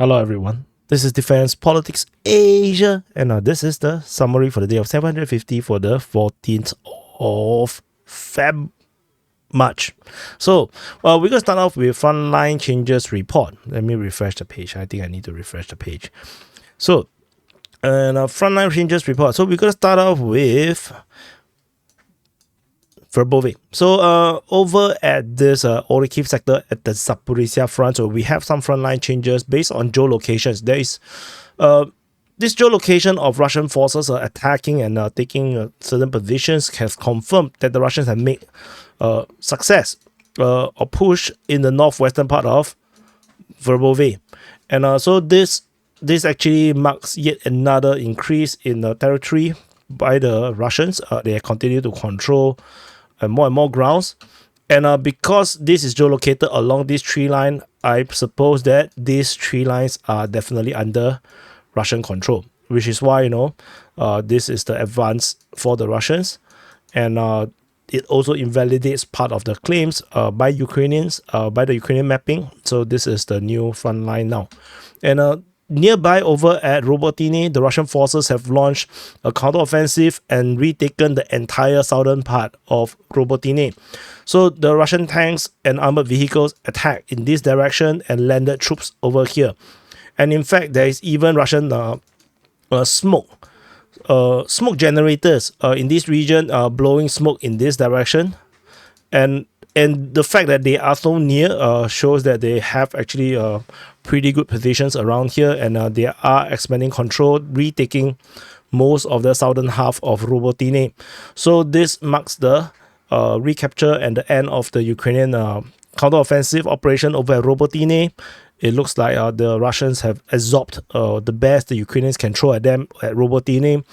Hello everyone, this is Defense Politics Asia, and this is the summary for the day of 750 for the 14th of March. So we're going to start off with frontline changes report. Let me refresh the page. I think I need to refresh the page. So, frontline changes report. So we're going to start off with Verbovik. So over at this Orikhiv sector at the Zaporizhzhia front, so we have some frontline changes based on geolocations. There is this geolocation of Russian forces attacking and taking certain positions has confirmed that the Russians have made success or push in the northwestern part of Verbovik. And so this actually marks yet another increase in territory by the Russians. They continue to control and more grounds, and because this is geolocated along this tree line, I suppose that these tree lines are definitely under Russian control, which is why this is the advance for the Russians, and it also invalidates part of the claims by Ukrainians, by the Ukrainian mapping. So this is the new front line now, and nearby over at Robotyne, the Russian forces have launched a counteroffensive and retaken the entire southern part of Robotyne. So the Russian tanks and armored vehicles attacked in this direction and landed troops over here. And in fact, there is even Russian smoke generators in this region blowing smoke in this direction. And the fact that they are so near shows that they have actually pretty good positions around here, and they are expanding control, retaking most of the southern half of Robotyne. So this marks the recapture and the end of the Ukrainian counteroffensive operation over at Robotyne. It looks like the Russians have absorbed the best the Ukrainians can throw at them at Robotyne.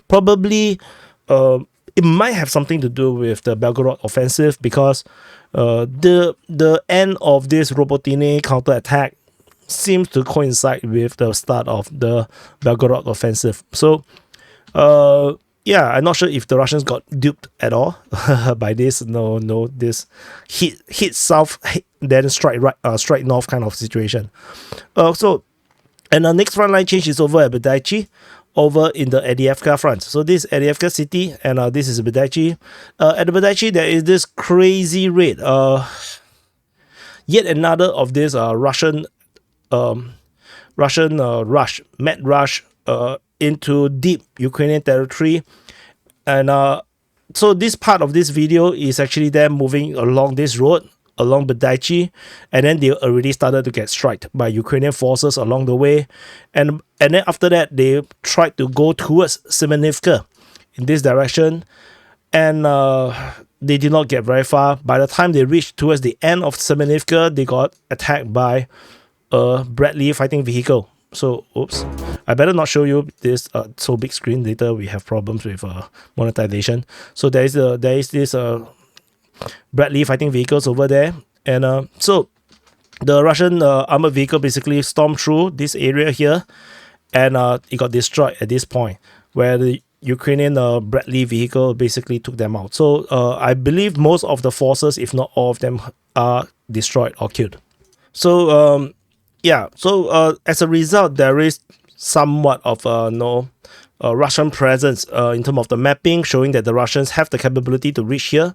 Probably it might have something to do with the Belgorod Offensive, because the end of this Robotyne counterattack seems to coincide with the start of the Belgorod Offensive. So, yeah, I'm not sure if the Russians got duped at all by this. No, this hit south, then strike right, strike north kind of situation. So, and the next frontline change is over at Bedaichi, over in the Adiyevka front. So this is Adiyevka city, and this is Bedaichi. At the Bedaichi, there is this crazy raid. Yet another of this Russian mad rush into deep Ukrainian territory. And so this part of this video is actually them moving along this road, along Bedaichi, and then they already started to get struck by Ukrainian forces along the way, and then after that they tried to go towards Semenivka in this direction, and they did not get very far. By the time they reached towards the end of Semenivka, they got attacked by a Bradley fighting vehicle. So oops, I better not show you this so big screen. Later we have problems with monetization. So there is this Bradley fighting vehicles over there, and so the Russian armored vehicle basically stormed through this area here, and it got destroyed at this point, where the Ukrainian Bradley vehicle basically took them out. So I believe most of the forces, if not all of them, are destroyed or killed. So yeah, so as a result, there is somewhat of Russian presence in terms of the mapping, showing that the Russians have the capability to reach here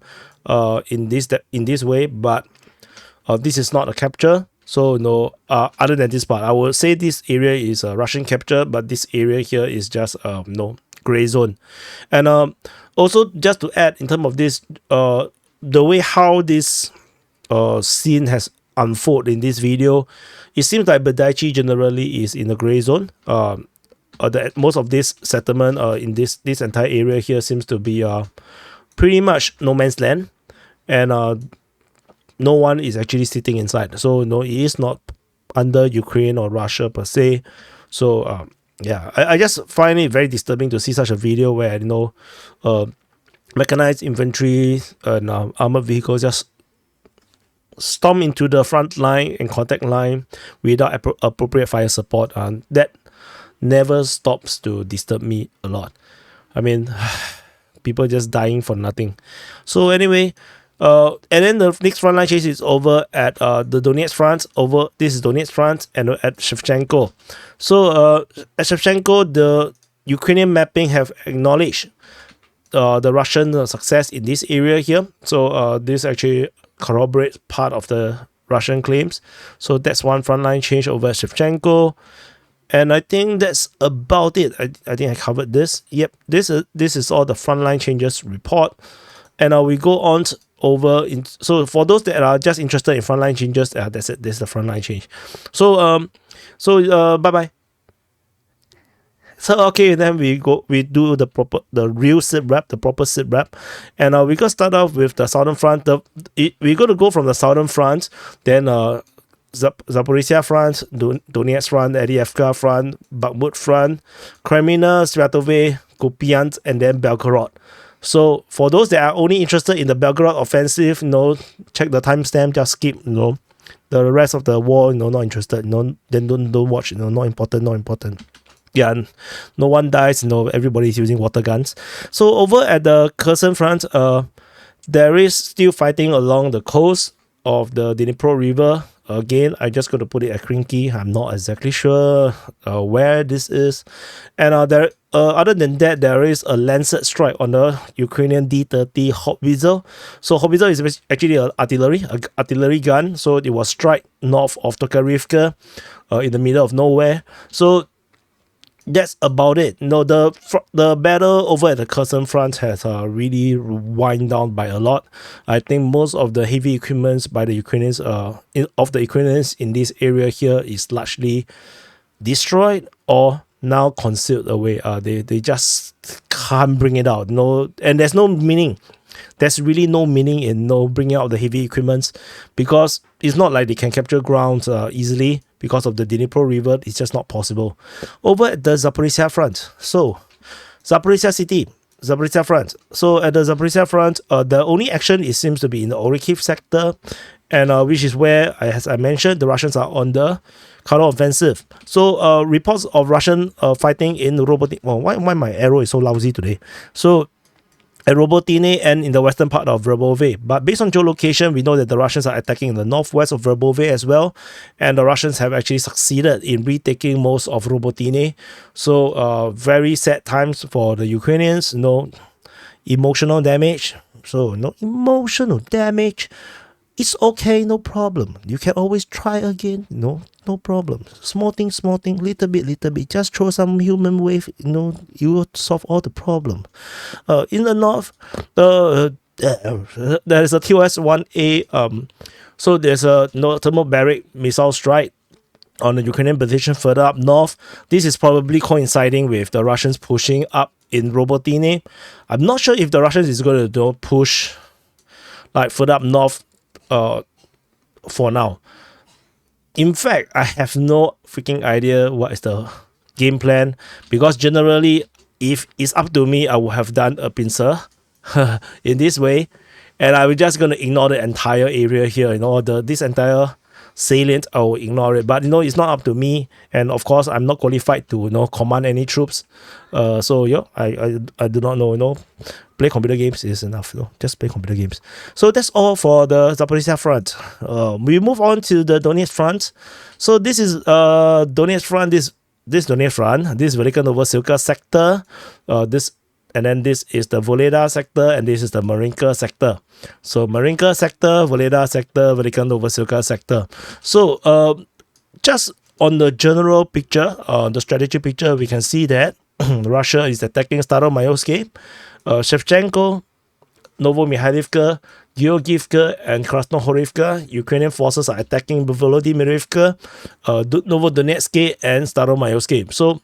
in this way, but this is not a capture. So other than this part, I would say this area is a Russian capture, but this area here is just gray zone. And also just to add in terms of this, the way how this scene has unfolded in this video, it seems like Bedaichi generally is in a gray zone. Most of this settlement in this entire area here seems to be pretty much no man's land, and no one is actually sitting inside. So it is not under Ukraine or Russia per se. So yeah, I just find it very disturbing to see such a video where mechanized infantry and armored vehicles just storm into the front line and contact line without appropriate fire support, and that never stops to disturb me a lot. I mean, people just dying for nothing. So anyway, And then the next frontline change is over at the Donetsk front. This is Donetsk front and at Shevchenko. So at Shevchenko, the Ukrainian mapping have acknowledged the Russian success in this area here. So this actually corroborates part of the Russian claims. So that's one frontline change over at Shevchenko. And I think that's about it. I think I covered this. Yep, this is all the frontline changes report. And we go on over in. So for those that are just interested in frontline changes, that's it. This is the frontline change. So bye bye. So okay, then we do the real SITREP, the proper SITREP, and we gonna start off with the southern front. We're gonna go from the southern front, then Zaporizhzhia front, Donetsk front, Avdiivka front, Bakhmut front, Kreminna, Sviatove, Kupiansk, and then Belgorod. So for those that are only interested in the Belgorod offensive, check the timestamp, just skip, the rest of the war, not interested, then don't watch, not important. Yeah, no one dies, everybody's using water guns. So over at the Kherson front, there is still fighting along the coast of the Dnipro River. Again, I just got to put it at Krinky. I'm not exactly sure where this is. And other than that, there is a Lancet strike on the Ukrainian D-30 Haubitzer. So Haubitzer is actually an artillery gun. So it was struck north of Tokarivka, in the middle of nowhere. So that's about it. The battle over at the Kherson front has really wind down by a lot. I think most of the heavy equipment by the Ukrainians, in this area here is largely destroyed or now concealed away. They just can't bring it out. And there's no meaning. There's really no meaning in bringing out the heavy equipment, because it's not like they can capture grounds easily because of the Dnipro River. It's just not possible. Over at the Zaporizhzhia front, so Zaporizhzhia front. So at the Zaporizhzhia front, the only action seems to be in the Orikhiv sector, and which is where, as I mentioned, the Russians are on the counteroffensive. So reports of Russian fighting in Robotine. Well, why my arrow is so lousy today? So at Robotine and in the western part of Verbove. But based on geolocation, we know that the Russians are attacking in the northwest of Verbove as well. And the Russians have actually succeeded in retaking most of Robotine. So very sad times for the Ukrainians. Emotional damage. So no emotional damage. It's okay, no problem. You can always try again. No problem. Small thing, little bit. Just throw some human wave. You will solve all the problem. In the north, there is a TOS-1A. So there's a thermobaric missile strike on the Ukrainian position further up north. This is probably coinciding with the Russians pushing up in Robotine. I'm not sure if the Russians is going to push like further up north for now. In fact, I have no freaking idea what is the game plan, because generally, if it's up to me, I would have done a pincer in this way, and I was just going to ignore the entire area here, this entire salient, I will ignore it. But it's not up to me, and of course I'm not qualified to command any troops. So yeah, I do not know. Play computer games is enough. Just play computer games. So that's all for the Zaporizhzhia front. We move on to the Donetsk front. So this is Donetsk front. This Donetsk front. This Velika Novosilka sector. And then this is the Voleda sector, and this is the Marinka sector. So Marinka sector, Voleda sector, Velika Novosilka sector. So just on the general picture, the strategy picture, we can see that Russia is attacking Staromayoske, Shevchenko, Novomikhailivka, Georgievka, and Krasnohorivka. Ukrainian forces are attacking Volodymyrivka, Novodonetsk, and Staromayoske. So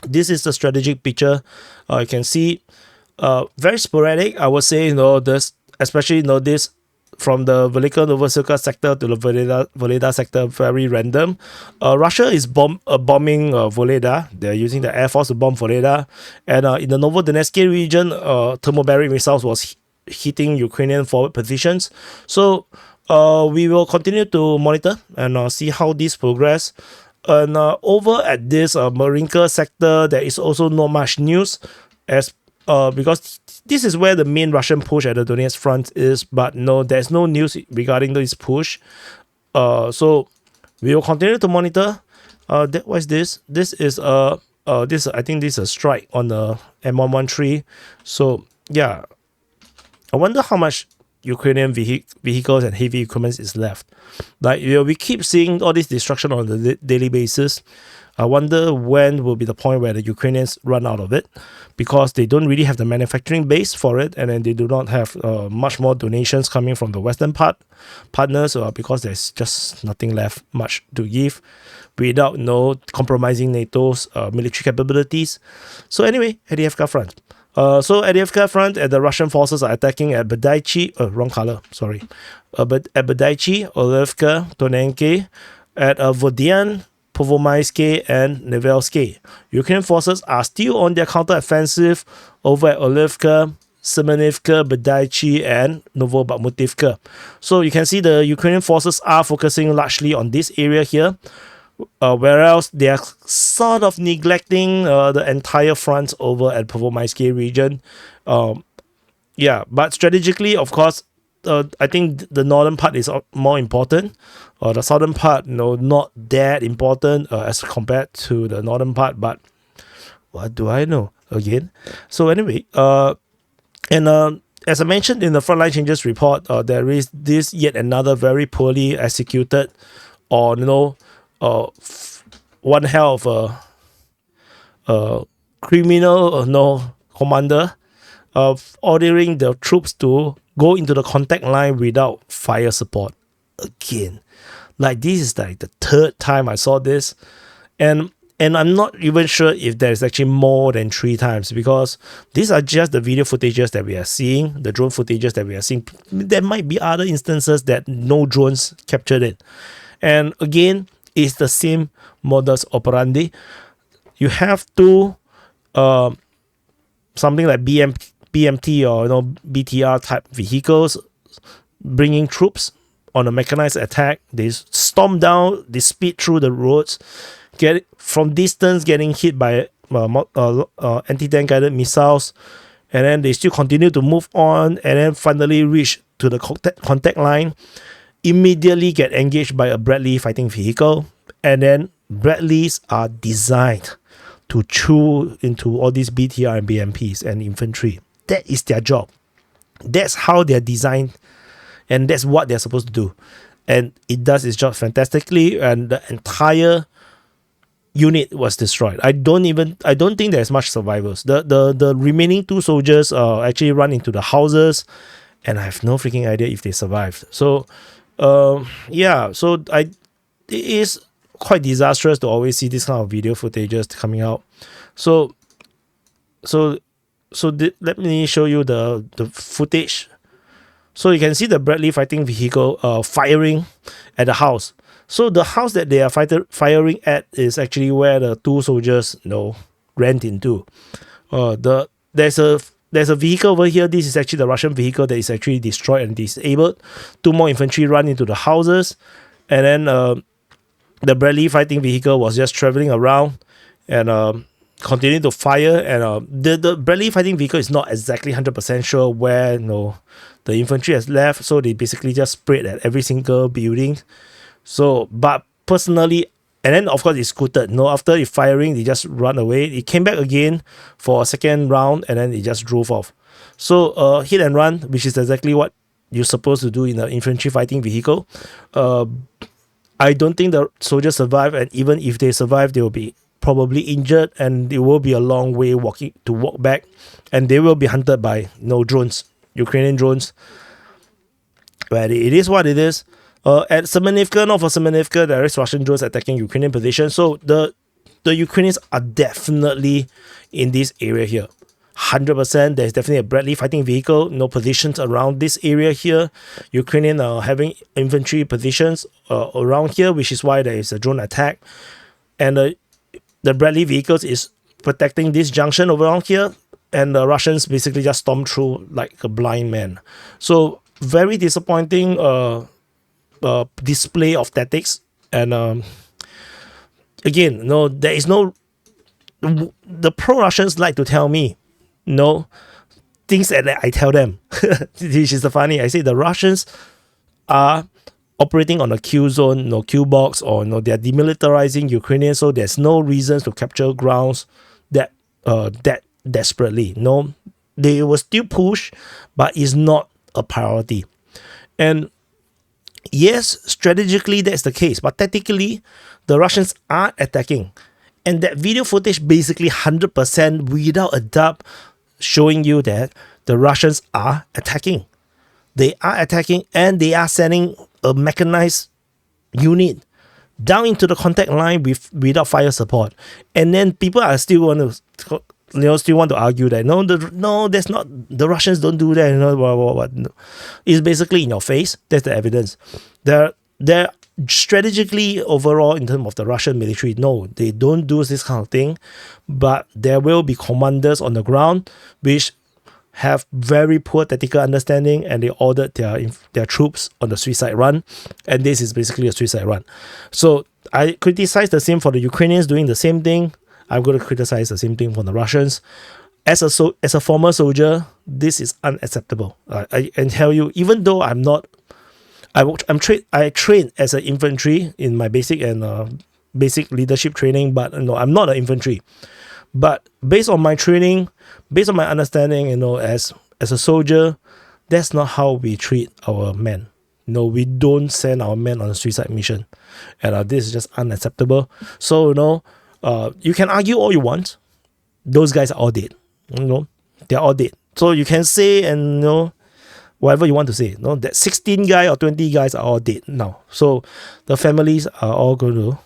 this is the strategic picture. You can see very sporadic. I would say, this, especially this from the Velika Novosilka sector to the Voleda sector, very random. Russia is bombing Voleda. They're using the Air Force to bomb Voleda. And in the Novodonetsk region, thermobaric missiles was hitting Ukrainian forward positions. So we will continue to monitor and see how this progress. And over at this Marinka sector, there is also not much news, as because this is where the main Russian push at the Donetsk front is, but no, there's no news regarding this push. So we will continue to monitor. What is this? This is this, I think this is a strike on the M113. So yeah, I wonder how much Ukrainian vehicles and heavy equipment is left. Like, we keep seeing all this destruction on the daily basis. I wonder when will be the point where the Ukrainians run out of it, because they don't really have the manufacturing base for it, and then they do not have much more donations coming from the Western partners, because there's just nothing left much to give without compromising NATO's military capabilities. So anyway, at the Avka front. So at the Avka front, the Russian forces are attacking at Bedaichi, wrong color, sorry. But at Bedaichi, Olevka, Tonenke, at Vodian, Povomaisky, and Nevelsky. Ukrainian forces are still on their counteroffensive over at Olevka, Semenivka, Bedaichi, and Novobakhmutivka. So you can see the Ukrainian forces are focusing largely on this area here, whereas they are sort of neglecting the entire front over at Povomaisky region. Yeah, but strategically, of course, I think the northern part is more important. The southern part, not that important as compared to the northern part. But what do I know again? So anyway, as I mentioned in the frontline changes report, there is this yet another very poorly executed, or one hell of a criminal, commander of ordering the troops to go into the contact line without fire support again. Like, this is like the third time I saw this, and I'm not even sure if there's actually more than 3 times, because these are just the video footages that we are seeing, the drone footages that we are seeing. There might be other instances that no drones captured it, and again, it's the same modus operandi. You have to something like BMT or BTR type vehicles bringing troops on a mechanized attack. They storm down, they speed through the roads, get from distance getting hit by anti-tank guided missiles, and then they still continue to move on, and then finally reach to the contact line, immediately get engaged by a Bradley fighting vehicle, and then Bradleys are designed to chew into all these BTR and BMPs and infantry. That is their job. That's how they're designed, and that's what they're supposed to do. And it does its job fantastically, and the entire unit was destroyed. I don't think there's much survivors. The remaining 2 soldiers actually run into the houses, and I have no freaking idea if they survived. So yeah, so it is quite disastrous to always see this kind of video footages coming out. So let me show you the footage. So you can see the Bradley fighting vehicle firing at the house. So the house that they are firing at is actually where the 2 soldiers ran into. There's a vehicle over here. This is actually the Russian vehicle that is actually destroyed and disabled. 2 more infantry run into the houses, and then the Bradley fighting vehicle was just traveling around and continued to fire. And the Bradley fighting vehicle is not exactly 100% sure where the infantry has left, so they basically just sprayed at every single building. So, but personally, and then of course it scooted. After it firing, they just run away. It came back again for a second round, and then it just drove off. So hit and run, which is exactly what you're supposed to do in an infantry fighting vehicle. I don't think the soldiers survive, and even if they survive, they will be probably injured, and it will be a long way walk back, and they will be hunted by drones, Ukrainian drones. But it is what it is. At Semenivka, not for Semenivka, there is Russian drones attacking Ukrainian positions. So the Ukrainians are definitely in this area here. 100%. There's definitely a Bradley fighting vehicle, positions around this area here. Ukrainian are having infantry positions around here, which is why there is a drone attack. And the Bradley vehicles is protecting this junction around here, and the Russians basically just storm through like a blind man. So very disappointing display of tactics. And again, there is no. The pro-Russians like to tell me, things that I tell them, which is funny. I say the Russians are operating on a Q zone, no Q box, or no, they're demilitarizing Ukrainian, so there's no reasons to capture grounds that desperately. No, they will still push, but it's not a priority. And yes, strategically that's the case, but tactically the Russians are attacking. And that video footage basically 100% without a doubt showing you that the Russians are attacking. They are attacking, and they are sending a mechanized unit down into the contact line without fire support. And then people are still want to argue that no, that's not, the Russians don't do that. No. It's basically in your face. That's the evidence. They're strategically overall in terms of the Russian military, no, they don't do this kind of thing. But there will be commanders on the ground which have very poor tactical understanding, and they ordered their troops on the suicide run, and this is basically a suicide run. So I criticize the same for the Ukrainians doing the same thing. I'm going to criticize the same thing for the Russians. As a former soldier, this is unacceptable. I can tell you, even though I train as an infantry in my basic leadership training, but no, I'm not an infantry. But based on my training, based on my understanding, as a soldier, that's not how we treat our men. No, we don't send our men on a suicide mission, and this is just unacceptable. So you can argue all you want. Those guys are all dead. They're all dead. So you can say whatever you want to say. That 16 guy or 20 guys are all dead now. So the families are all going to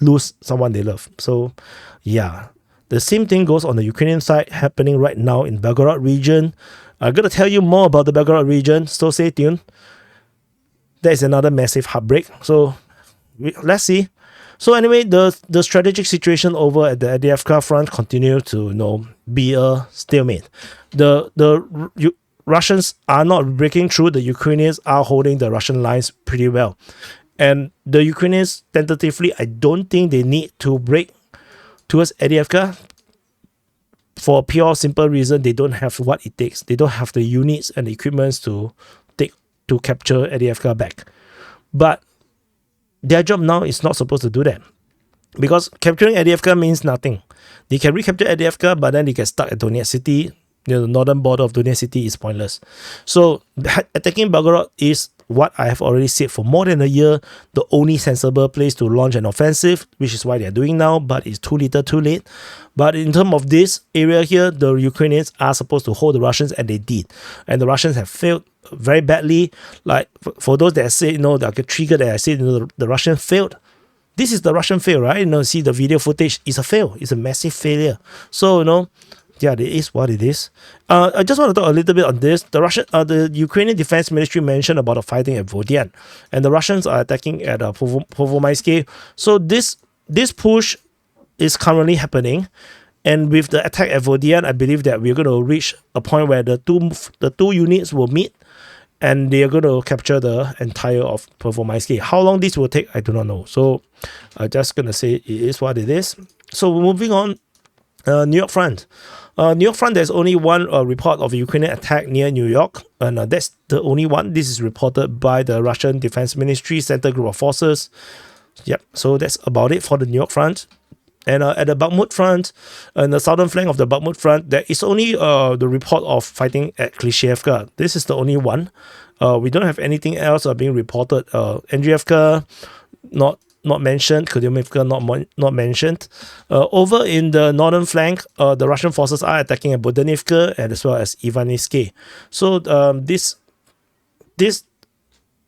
lose someone they love. So yeah. The same thing goes on the Ukrainian side, happening right now in Belgorod region. I'm going to tell you more about the Belgorod region, so stay tuned. There is another massive heartbreak. So let's see. So anyway, the strategic situation over at the Avdiivka front continues to be a stalemate. The Russians are not breaking through. The Ukrainians are holding the Russian lines pretty well. And the Ukrainians, tentatively, I don't think they need to break towards Avdiivka for a pure simple reason. They don't have what it takes. They don't have the units and the equipments to capture Avdiivka back. But their job now is not supposed to do that, because capturing Avdiivka means nothing. They can recapture Avdiivka, but then they get stuck at Donetsk city. The northern border of Donetsk city is pointless. So attacking Belgorod is, what I have already said for more than a year, the only sensible place to launch an offensive, which is why they're doing now, but it's too little too late. But in terms of this area here, the Ukrainians are supposed to hold the Russians, and they did. And the Russians have failed very badly. Like for those that say, that trigger that I said, the Russian failed. This is the Russian fail, right? See the video footage, it's a fail. It's a massive failure. So, yeah, it is what it is. I just want to talk a little bit on this. The Ukrainian Defense Ministry mentioned about the fighting at Vodian, and the Russians are attacking at Povomaysky. So this push is currently happening, and with the attack at Vodian, I believe that we're going to reach a point where the two units will meet, and they are going to capture the entire of Povomaysky. How long this will take, I do not know. So I'm just going to say it is what it is. So moving on, New York front. New York front, there's only one report of a Ukrainian attack near New York, and that's the only one. This is reported by the Russian Defense Ministry Center Group of Forces. Yep, so that's about it for the New York front. And at the Bakhmut front, on the southern flank of the Bakhmut front, there is only the report of fighting at Klishchiivka. This is the only one. We don't have anything else being reported. Andriivka, not mentioned. Kudyumivka, not mentioned. Over in the northern flank, the Russian forces are attacking at Bodanivka and as well as Ivanivsky. So this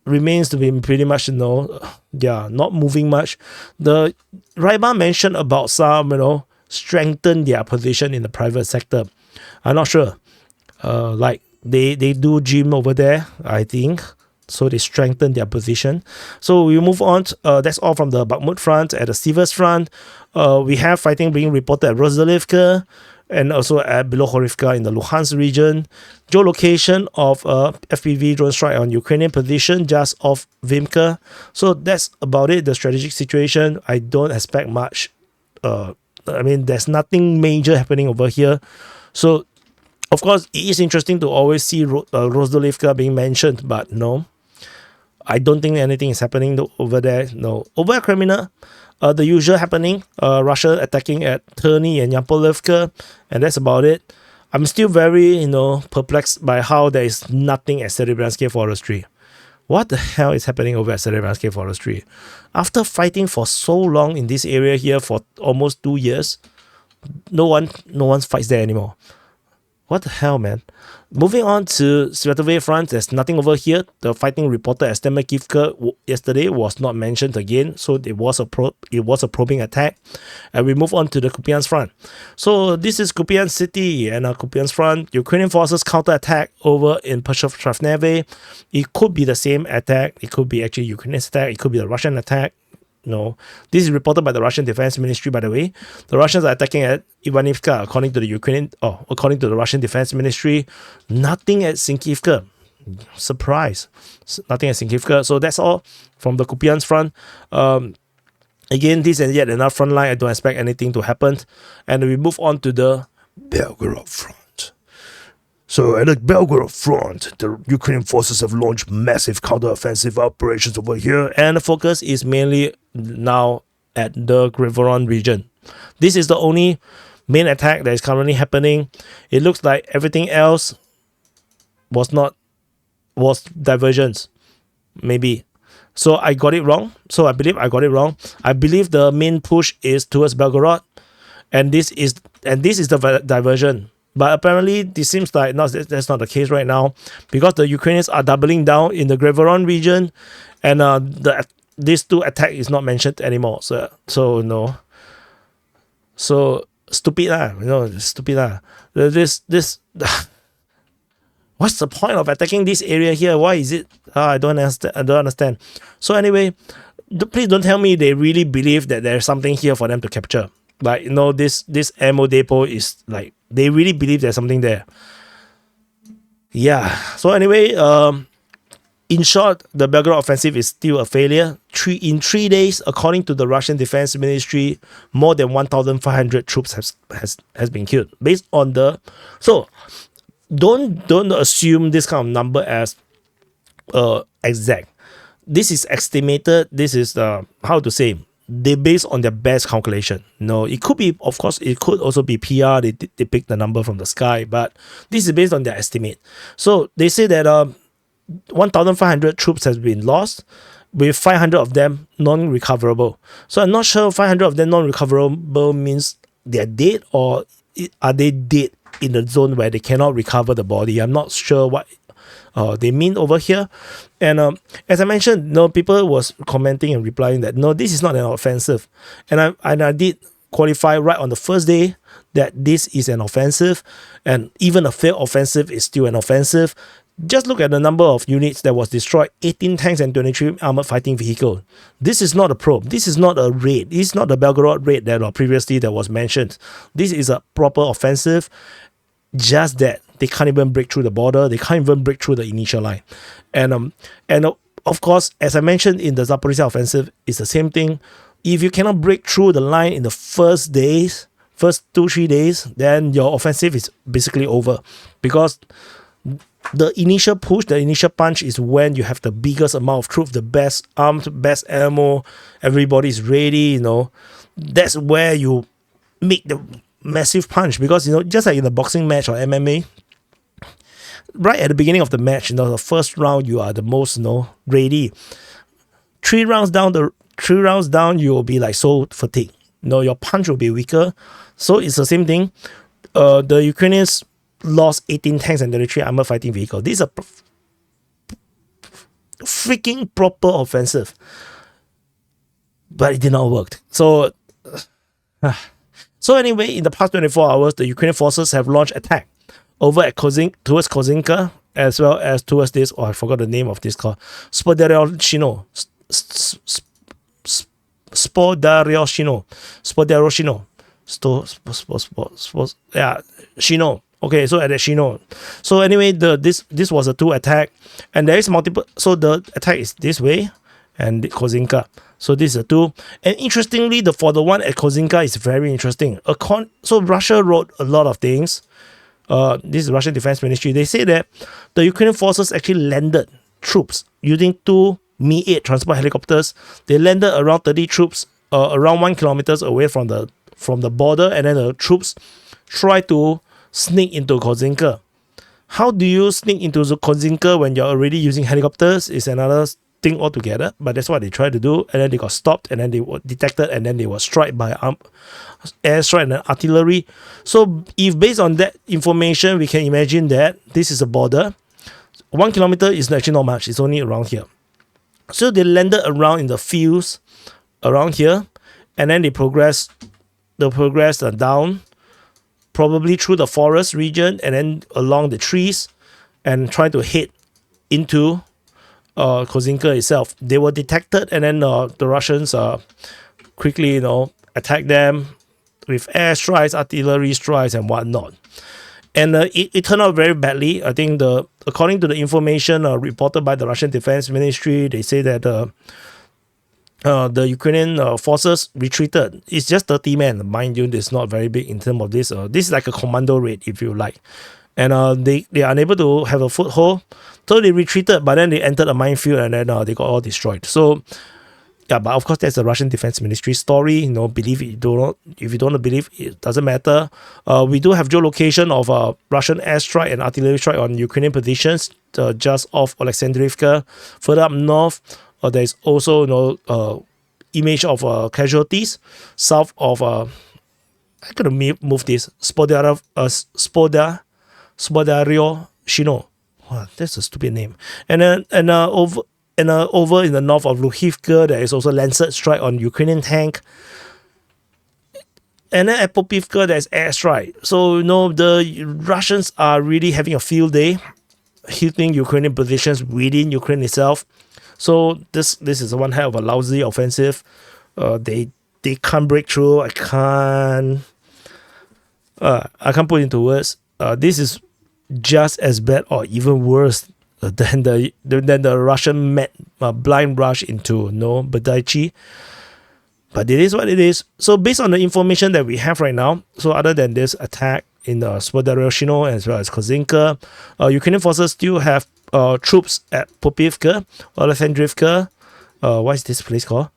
remains to be pretty much, not moving much. The Raiba mentioned about some, strengthen their position in the private sector. I'm not sure. Like they do gym over there, I think. So they strengthen their position. So we move on. That's all from the Bakhmut front. At the Sivers front, we have fighting being reported at Rozalivka and also at Belgorivka in the Luhansk region. Geolocation of FPV drone strike on Ukrainian position just off Vimka. So that's about it. The strategic situation, I don't expect much. There's nothing major happening over here. So Of course, it is interesting to always see Rozdolivka being mentioned, but no, I don't think anything is happening over there. No, over at Crimea, the usual happening, Russia attacking at Terny and Yampolevka, and that's about it. I'm still very, perplexed by how there is nothing at Serebransky Forestry. What the hell is happening over at Serebransky Forestry? After fighting for so long in this area here for almost 2 years, no one fights there anymore. What the hell, man? Moving on to Svetove front, there's nothing over here. The fighting reported at Stemakivka yesterday was not mentioned again, so it was a probing attack. And we move on to the Kupiansk front. So this is Kupiansk city and Kupiansk front. Ukrainian forces counterattack over in Peshov-Travneve. It could be the same attack. It could be actually Ukrainian attack. It could be the Russian attack. No, this is reported by the Russian Defense Ministry, by the way. The Russians are attacking at Ivanivka, according to the Russian Defense Ministry. Nothing at Sinkivka. Surprise. Nothing at Sinkivka. So that's all from the Kupiansk front. Again, this is yet another front line. I don't expect anything to happen. And we move on to the Belgorod front. So at the Belgorod front, the Ukrainian forces have launched massive counteroffensive operations over here, and the focus is mainly now at the Grivoron region. This is the only main attack that is currently happening. It looks like everything else was diversions, maybe. So I got it wrong. So I believe I got it wrong. I believe the main push is towards Belgorod, and this is the diversion. But apparently, this seems like that's not the case right now, because the Ukrainians are doubling down in the Grivoron region, and these two attack is not mentioned anymore. So no. So stupid stupid This what's the point of attacking this area here? Why is it? I don't understand. So anyway, please don't tell me they really believe that there's something here for them to capture. Like, this ammo depot is like, they really believe there's something there. Yeah. So anyway, in short, the Belgorod offensive is still a failure. In 3 days, according to the Russian Defense Ministry, more than 1,500 troops has been killed. Based on the, so don't assume this kind of number as exact. This is estimated. This is how to say, they based on their best calculation. No, it could be, of course, it could also be PR. They pick the number from the sky, but this is based on their estimate. So they say that 1,500 troops has been lost, with 500 of them non-recoverable. So I'm not sure 500 of them non-recoverable means they're dead, or are they dead in the zone where they cannot recover the body. I'm not sure what they mean over here. And as I mentioned, people was commenting and replying that no, this is not an offensive, and I did qualify right on the first day that this is an offensive, and even a failed offensive is still an offensive. Just look at the number of units that was destroyed: 18 tanks and 23 armored fighting vehicles. This is not a probe. This is not a raid. This is not the Belgorod raid that previously that was mentioned. This is a proper offensive. Just that they can't even break through the border. They can't even break through the initial line. And of course, as I mentioned in the Zaporizhzhia offensive, it's the same thing. If you cannot break through the line in the first 2-3 days, then your offensive is basically over, because the initial push, the initial punch is when you have the biggest amount of troops, the best armed, best ammo, everybody's ready, That's where you make the massive punch, because just like in the boxing match or MMA, right at the beginning of the match, the first round you are the most ready. 3 rounds down you will be like so fatigued. Your punch will be weaker. So it's the same thing. The Ukrainians lost 18 tanks and 33 armored fighting vehicles. This is a freaking proper offensive, but it did not work. So anyway, in the past 24 hours, the Ukrainian forces have launched attack over at towards Kozinka, as well as towards this, I forgot the name of this called, Spodyaroshino. Shino. Okay, so at the Shino. So anyway, this was a 2 attack, and there is multiple. So the attack is this way, and Kozinka. So this is a 2. And interestingly, for the one at Kozinka is very interesting. So Russia wrote a lot of things this is Russian Defense Ministry. They say that the Ukrainian forces actually landed troops using 2 Mi-8 transport helicopters. They landed around 30 troops around 1 kilometers away from the border, and then the troops tried to sneak into Kozinka. How do you sneak into Kozinka when you're already using helicopters is another thing altogether, but that's what they tried to do, and then they got stopped, and then they were detected, and then they were struck by airstrike and artillery. So if based on that information, we can imagine that this is a border. 1 kilometer is actually not much, it's only around here. So they landed around in the fields around here, and then they progressed down, probably through the forest region and then along the trees, and try to head into Kozinka itself. They were detected, and then the Russians quickly, attacked them with air strikes, artillery strikes, and whatnot. And it turned out very badly. I think according to the information reported by the Russian Defense Ministry, they say that the Ukrainian forces retreated. It's just 30 men, mind you. It's not very big in terms of this. This is like a commando raid, if you like. And they are unable to have a foothold, so they retreated. But then they entered a minefield, and then they got all destroyed. So yeah, but of course that's the Russian Defense Ministry story. Believe it, if you don't believe, it doesn't matter. We do have geolocation of Russian airstrike and artillery strike on Ukrainian positions just off Alexandrivka. Further up north, there is also image of casualties south of I'm gonna move this Spodario-Shino. Wow, that's a stupid name. And over in the north of Luhivka, there is also Lancet strike on Ukrainian tank. And then at Popivka, there's airstrike. So the Russians are really having a field day, hitting Ukrainian positions within Ukraine itself. So this is one hell of a lousy offensive. They can't break through. I can't put into words. This is just as bad or even worse than the Russian blind rush into Badaichi. But it is what it is. So based on the information that we have right now, so other than this attack in Spodario-Shino as well as Kozinka, Ukrainian forces still have troops at Popivka, Alexandrivka, what is this place called?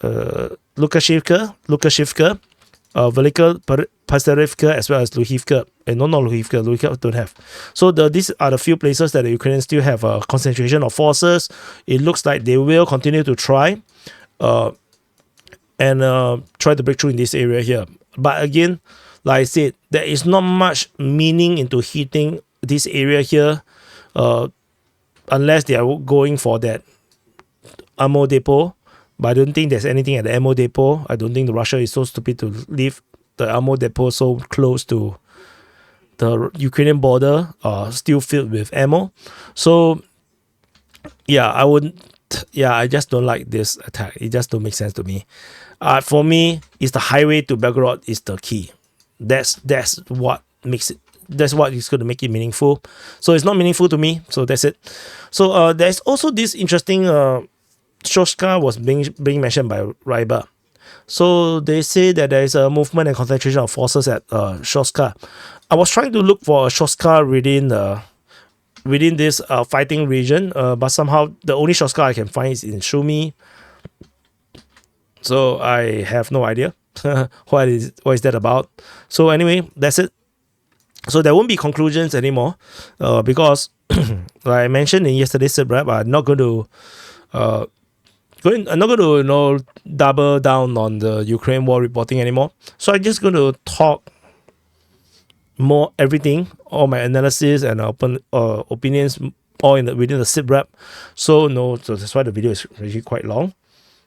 Lukashivka, Velika Pasarivka, as well as Luhivka. No, not Luhivka. Luhivka don't have. So these are the few places that the Ukrainians still have a concentration of forces. It looks like they will continue to try and try to break through in this area here. But again, like I said, there is not much meaning into hitting this area here unless they are going for that ammo depot. But I don't think there's anything at the ammo depot. I don't think Russia is so stupid to leave the ammo depot so close to the Ukrainian border, still filled with ammo. So yeah, I just don't like this attack. It just don't make sense to me. For me, it's the highway to Belgorod is the key. That's what makes it. That's what is going to make it meaningful. So it's not meaningful to me. So that's it. So there's also this interesting Shoska was being mentioned by Ryber. So they say that there is a movement and concentration of forces at Shoska. I was trying to look for a Shoska within this fighting region, but somehow the only Shoska I can find is in Shumi. So I have no idea what is that about. So anyway, that's it. So there won't be conclusions anymore because, like I mentioned in yesterday's SITREP, I'm not going to double down on the Ukraine war reporting anymore. So I'm just going to talk more everything, all my analysis and opinions, all within the SITREP. So that's why the video is actually quite long.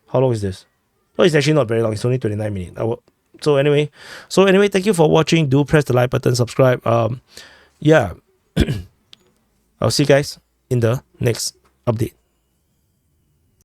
How long is this? Oh, it's actually not very long. It's only 29 minutes. So anyway, thank you for watching. Do press the like button, subscribe. Yeah, I'll see you guys in the next update.